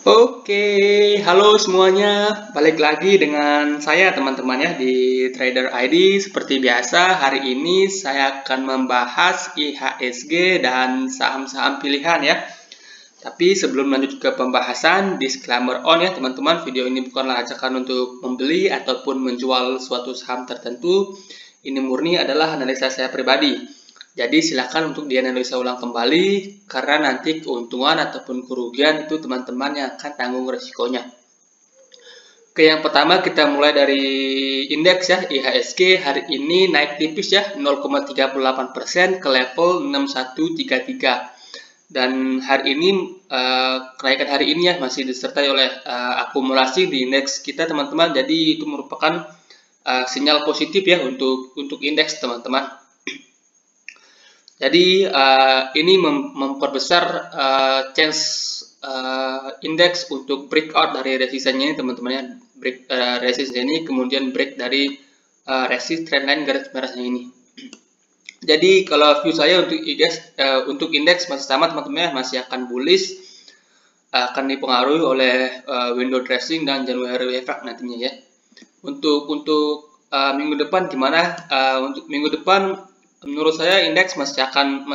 Oke, halo semuanya. Balik lagi dengan saya teman-teman ya di Trader ID. Seperti biasa, hari ini saya akan membahas IHSG dan saham-saham pilihan ya. Tapi sebelum lanjut ke pembahasan, disclaimer on ya teman-teman, video ini bukanlah ajakan untuk membeli ataupun menjual suatu saham tertentu. Ini murni adalah analisa saya pribadi. Jadi silakan untuk dianalisa ulang kembali karena nanti keuntungan ataupun kerugian itu teman-teman yang akan tanggung resikonya. Oke, yang pertama kita mulai dari indeks ya, IHSG hari ini naik tipis ya, 0,38% ke level 6133. Dan hari ini kenaikan hari ini ya masih disertai oleh akumulasi di indeks kita teman-teman. Jadi itu merupakan sinyal positif ya untuk indeks teman-teman. Jadi ini memperbesar chance indeks untuk breakout dari resistennya ini teman-teman ya. Resisten ini kemudian break dari resist trendline garis merahnya ini. Jadi kalau view saya untuk indeks masih sama teman-teman ya, masih akan bullish, akan dipengaruhi oleh window dressing dan January effect nantinya ya. Untuk minggu depan gimana? Untuk minggu depan menurut saya indeks masih akan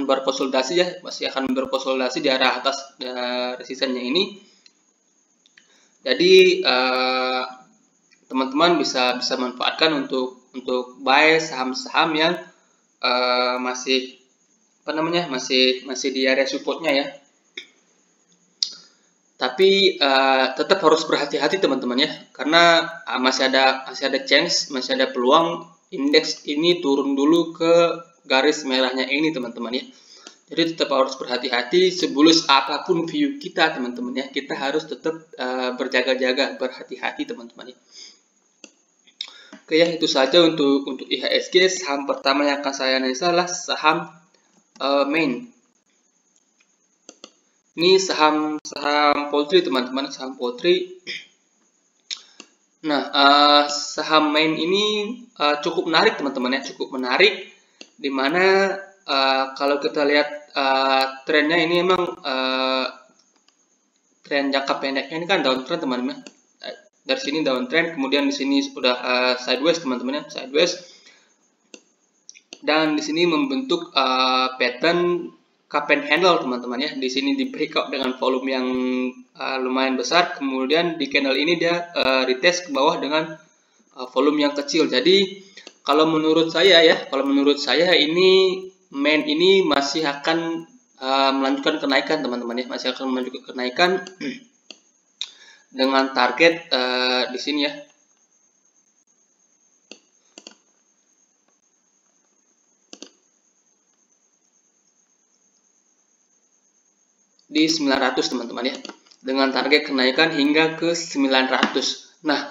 berkonsolidasi ya, masih akan berkonsolidasi di arah atas resistennya ini. Jadi teman-teman bisa manfaatkan untuk buy saham-saham yang masih di area supportnya ya. Tapi tetap harus berhati-hati teman-teman ya, karena masih ada chance, masih ada peluang indeks ini turun dulu ke garis merahnya ini teman-teman ya. Jadi tetap harus berhati-hati, sebulus apapun view kita teman-teman ya, kita harus tetap berjaga-jaga, berhati-hati teman-teman ya. Oke ya, itu saja untuk IHSG. Saham pertama yang akan saya analisa adalah saham main. Ini saham poultry teman-teman, saham poultry. Nah, saham main ini cukup menarik teman-teman ya, cukup menarik. Dimana kalau kita lihat trennya ini emang tren jangka pendeknya ini kan downtrend teman-teman. Dari sini downtrend, kemudian di sini sudah sideways teman-teman ya, sideways. Dan di sini membentuk pattern cup and handle teman-teman ya. Di sini di breakout dengan volume yang lumayan besar, kemudian di candle ini dia retest ke bawah dengan volume yang kecil. Jadi kalau menurut saya ini main ini masih akan melanjutkan kenaikan teman-teman ya, masih akan melanjutkan kenaikan dengan target di sini ya. Di 900 teman-teman ya, dengan target kenaikan hingga ke 900. Nah,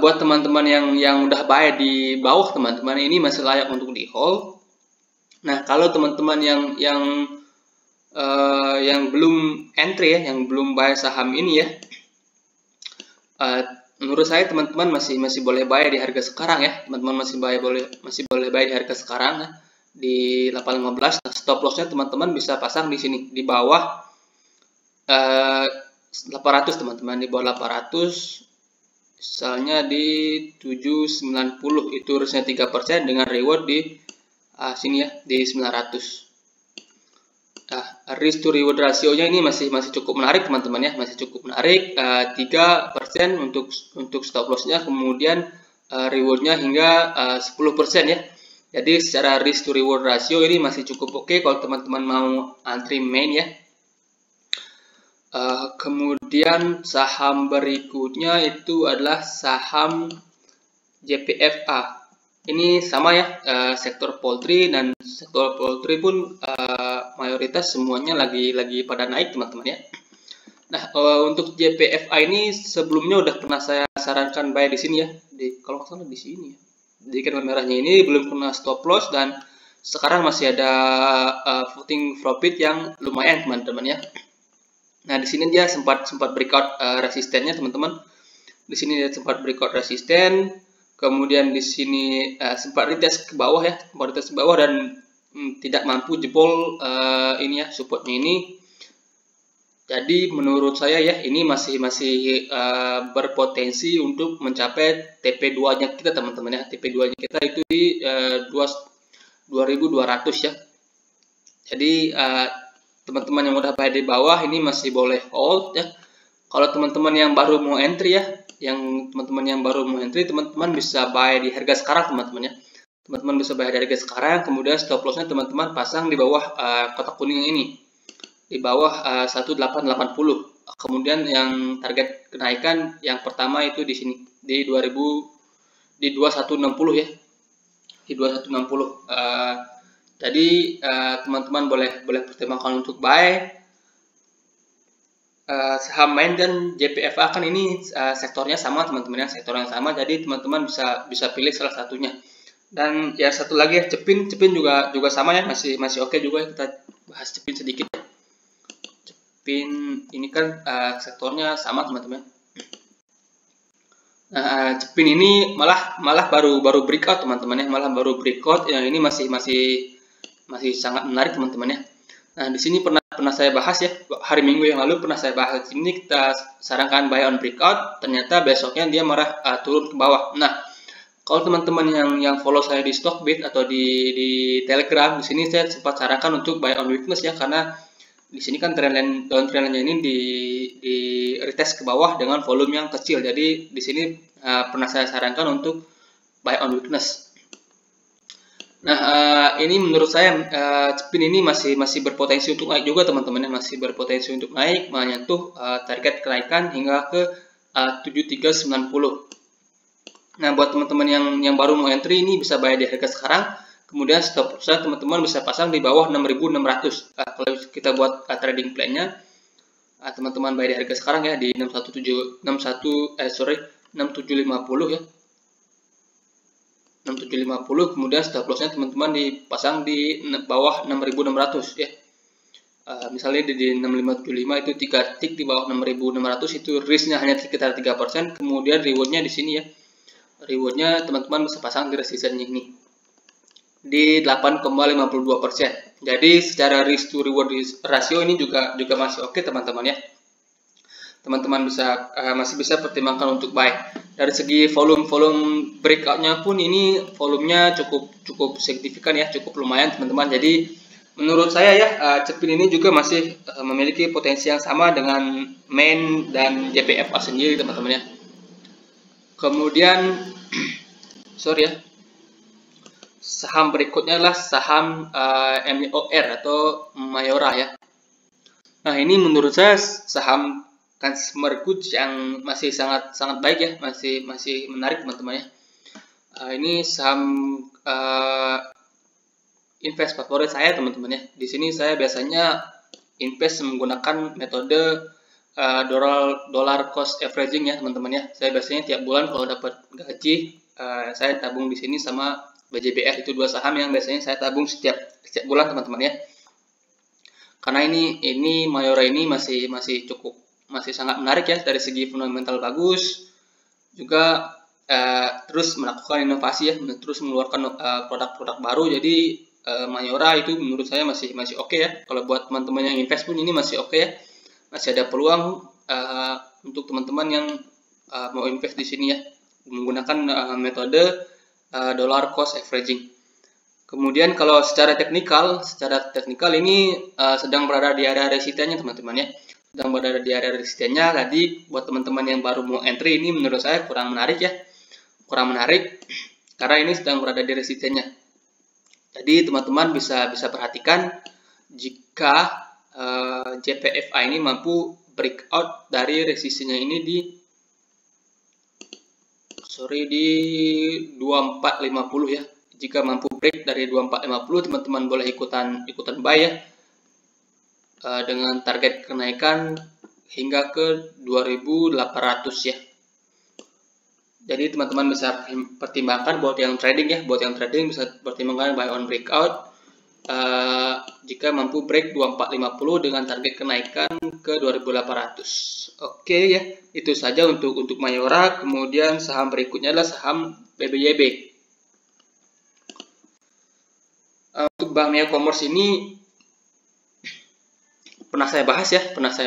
buat teman-teman yang udah buy di bawah teman-teman, ini masih layak untuk di hold. Nah, kalau teman-teman yang belum entry ya, yang belum buy saham ini ya, menurut saya teman-teman masih boleh buy di harga sekarang ya, teman-teman masih boleh buy di harga sekarang ya, di 815. Nah, stop lossnya teman-teman bisa pasang di sini di bawah 800 teman-teman, di bawah 800 misalnya di 790, itu risknya 3% dengan reward di sini ya di 900. Nah, risk to reward rasionya ini masih cukup menarik teman-teman ya, masih cukup menarik, 3% untuk stop lossnya, kemudian rewardnya hingga 10% ya. Jadi secara risk to reward ratio ini masih cukup oke kalau teman-teman mau antri main ya. Kemudian saham berikutnya itu adalah saham JPFA. Ini sama ya, sektor poultry, dan sektor poultry pun mayoritas semuanya lagi pada naik teman-teman ya. Nah, untuk JPFA ini sebelumnya udah pernah saya sarankan buy di sini ya, kalau nggak salah di sini ya, di candle merahnya ini belum kena stop loss, dan sekarang masih ada floating profit yang lumayan teman-teman ya. Nah, di sini dia sempat breakout resistennya teman-teman. Di sini dia sempat breakout resisten, kemudian di sini sempat retest ke bawah ya, dan tidak mampu jebol ini ya, supportnya ini. Jadi menurut saya ya ini masih berpotensi untuk mencapai TP2-nya kita teman-teman ya. TP2-nya kita itu di 2200 ya. Jadi teman-teman yang udah bayar di bawah ini masih boleh hold ya. Kalau teman-teman yang baru mau entry ya, teman-teman bisa buy di harga sekarang teman-teman ya. Teman-teman bisa bayar di harga sekarang, kemudian stop lossnya teman-teman pasang di bawah kotak kuning ini, di bawah 1880. Kemudian yang target kenaikan yang pertama itu di sini di 2160 ya, di 2160. Jadi teman-teman boleh pertimbangkan untuk buy saham main dan JPFA. Kan ini sektornya sama teman-teman ya, sektornya sama, jadi teman-teman bisa pilih salah satunya. Dan ya satu lagi ya, Cepin juga sama ya, masih oke juga ya. Kita bahas Cepin sedikit. Cepin ini kan sektornya sama teman-teman. Nah, Cepin ini malah baru breakout teman-teman ya, baru breakout ya. Ini masih sangat menarik teman-teman ya. Nah, di sini pernah saya bahas ya, hari Minggu yang lalu pernah saya bahas. Ini kita sarankan buy on breakout, ternyata besoknya dia turun ke bawah. Nah, kalau teman-teman yang follow saya di Stockbit atau di Telegram, di sini saya sempat sarankan untuk buy on weakness ya, karena di sini kan downtrendnya ini di retest ke bawah dengan volume yang kecil. Jadi di sini pernah saya sarankan untuk buy on weakness. Nah, ini menurut saya Cepin ini masih berpotensi untuk naik juga teman-teman ya, masih berpotensi untuk naik menyentuh target kenaikan hingga ke 7390. Nah, buat teman-teman yang baru mau entry ini bisa bayar di harga sekarang, kemudian stop loss teman-teman bisa pasang di bawah 6600. Kalau kita buat trading plan-nya, teman-teman bayar di harga sekarang ya di 6750 ya. 6750, kemudian stop loss-nya teman-teman dipasang di bawah 6600 ya. Misalnya di 6575 itu 3 tick di bawah 6600, itu risk-nya hanya sekitar 3%. Kemudian reward-nya di sini ya. Reward-nya teman-teman bisa pasang di resistance ini di 8,52%. Jadi secara risk to reward ratio ini juga masih oke teman-teman ya. Teman-teman masih bisa pertimbangkan untuk buy. Dari segi volume breakout-nya pun ini volumenya cukup signifikan ya, cukup lumayan teman-teman. Jadi menurut saya ya Cepin ini juga masih memiliki potensi yang sama dengan main dan JPFA sendiri teman-teman ya. Kemudian sorry ya, saham berikutnya adalah saham MIOR atau Mayora ya. Nah, ini menurut saya saham consumer goods yang masih sangat baik ya, masih menarik teman-teman ya. Ini saham invest favorit saya teman-teman ya. Di sini saya biasanya invest menggunakan metode dollar cost averaging ya teman-teman ya. Saya biasanya tiap bulan kalau dapat gaji saya tabung di sini sama BJBF, itu dua saham yang biasanya saya tabung setiap bulan teman-teman ya. Karena ini Mayora ini masih sangat menarik ya, dari segi fundamental bagus, juga terus melakukan inovasi ya, terus mengeluarkan produk-produk baru. Jadi Mayora itu menurut saya masih oke ya. Kalau buat teman-teman yang invest pun ini masih oke ya, masih ada peluang untuk teman-teman yang mau invest di sini ya, menggunakan metode dollar cost averaging. Kemudian kalau secara teknikal ini sedang berada di area resistennya teman-teman ya, sedang berada di area resistennya. Tadi buat teman-teman yang baru mau entry ini menurut saya kurang menarik ya, karena ini sedang berada di resistennya. Jadi teman-teman bisa perhatikan jika JPFA ini mampu breakout dari resistennya ini di 2450 ya. Jika mampu break dari 2450, teman-teman boleh ikutan buy ya, dengan target kenaikan hingga ke 2800 ya. Jadi teman-teman bisa pertimbangkan buat yang trading ya, bisa pertimbangkan buy on breakout jika mampu break 2450 dengan target kenaikan ke 2800. Oke ya, itu saja untuk Mayora. Kemudian saham berikutnya adalah saham BBYB. Untuk Bank Neo Commerce ini pernah saya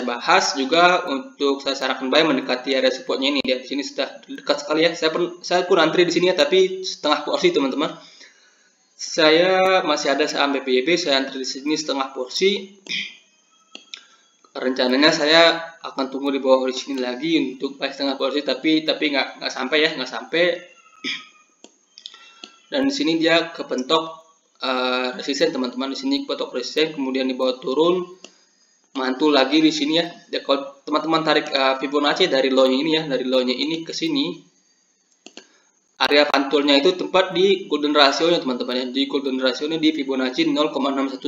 bahas juga untuk saya sarankan buy mendekati area supportnya ini. Di sini sudah dekat sekali ya. Saya pun antri di sini ya, tapi setengah porsi teman-teman. Saya masih ada saham BPYB, saya antri di sini setengah porsi. Rencananya saya akan tunggu di bawah di sini lagi untuk buy setengah porsi, tapi nggak sampai ya, nggak sampai. Dan di sini dia kepentok resisten teman-teman, di sini kepentok resisten, kemudian dibawa turun. Mantul lagi di sini ya. Kalau teman-teman tarik Fibonacci dari low-nya ini ya, dari low-nya ini ke sini, area pantulnya itu tepat di golden ratio-nya teman-teman ya. Di golden ratio-nya di Fibonacci 0,618.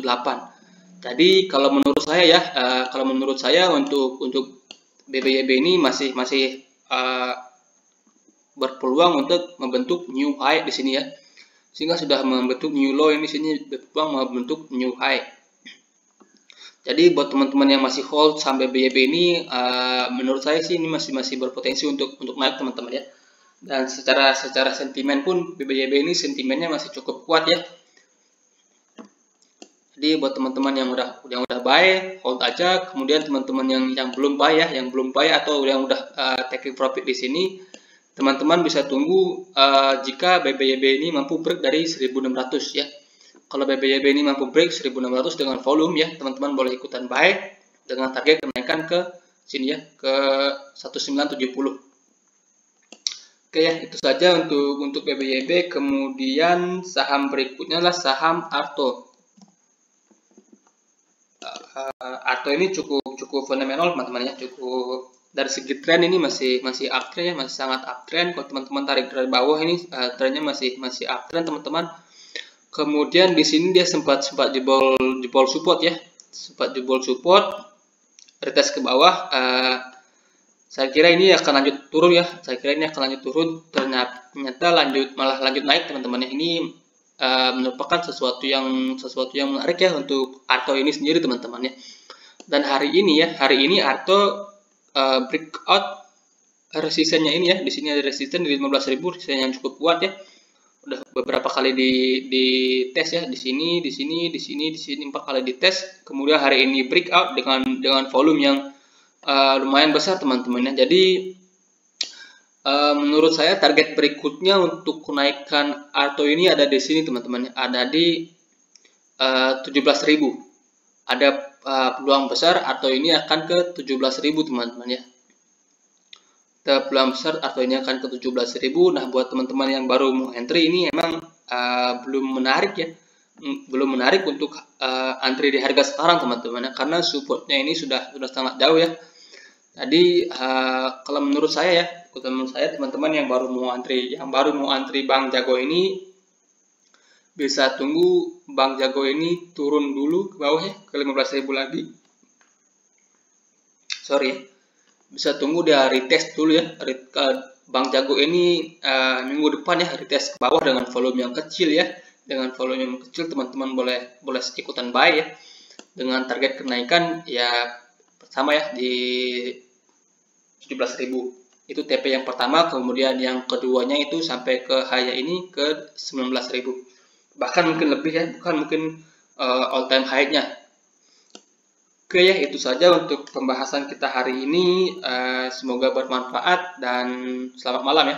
Jadi kalau menurut saya ya, untuk BPYB ini masih berpeluang untuk membentuk new high di sini ya. Sehingga sudah membentuk new low, ini sini berpeluang membentuk new high. Jadi buat teman-teman yang masih hold sampai BYB ini, menurut saya sih ini masih berpotensi untuk naik teman-teman ya. Dan secara sentimen pun BYB ini sentimennya masih cukup kuat ya. Jadi buat teman-teman yang udah buy, hold aja. Kemudian teman-teman yang belum buy ya, atau yang udah taking profit di sini, teman-teman bisa tunggu jika BYB ini mampu break dari 1600 ya. Kalau BPYB ini mampu break 1600 dengan volume ya, teman-teman boleh ikutan buy dengan target kenaikan ke sini ya, ke 1970. Oke ya, itu saja untuk BPYB. Kemudian saham berikutnya adalah saham Arto. Arto ini cukup fenomenal teman-teman ya, cukup dari segi tren ini masih uptrend ya, masih sangat uptrend. Kalau teman-teman tarik dari bawah ini trennya masih uptrend teman-teman. Kemudian di sini dia sempat jebol support ya, retest ke bawah. Saya kira ini akan lanjut turun ya, ternyata malah lanjut naik teman-teman ya. Ini merupakan sesuatu yang menarik ya untuk Arto ini sendiri teman-teman ya. Dan hari ini Arto breakout resistennya ini ya, di sini ada resisten di 15.000, resisten yang cukup kuat ya. Udah beberapa kali di tes ya, di sini 4 kali di tes. Kemudian hari ini breakout dengan volume yang lumayan besar teman-teman ya. Jadi menurut saya target berikutnya untuk kenaikan Arto ini ada di sini teman-teman, ada di 17.000. Ada peluang besar Arto ini akan ke 17.000 teman-teman ya. Peluang besar atau ini akan ke 17.000. Nah, buat teman-teman yang baru mau entry ini emang belum menarik untuk antri di harga sekarang teman-teman ya, karena supportnya ini sudah sangat jauh ya. Jadi kalau menurut saya teman-teman yang baru mau antri Bang Jago ini bisa tunggu Bang Jago ini turun dulu ke bawah ya, ke 15.000 lagi. Bisa tunggu dia retest dulu ya. Bang Jago ini minggu depan ya retest ke bawah dengan volume yang kecil ya. Dengan volume yang kecil teman-teman boleh ikutan buy ya. Dengan target kenaikan ya sama ya di 17.000. Itu TP yang pertama, kemudian yang keduanya itu sampai ke high ini ke 19.000. Bahkan mungkin lebih ya, all time high-nya. Oke ya, itu saja untuk pembahasan kita hari ini. Semoga bermanfaat dan selamat malam ya.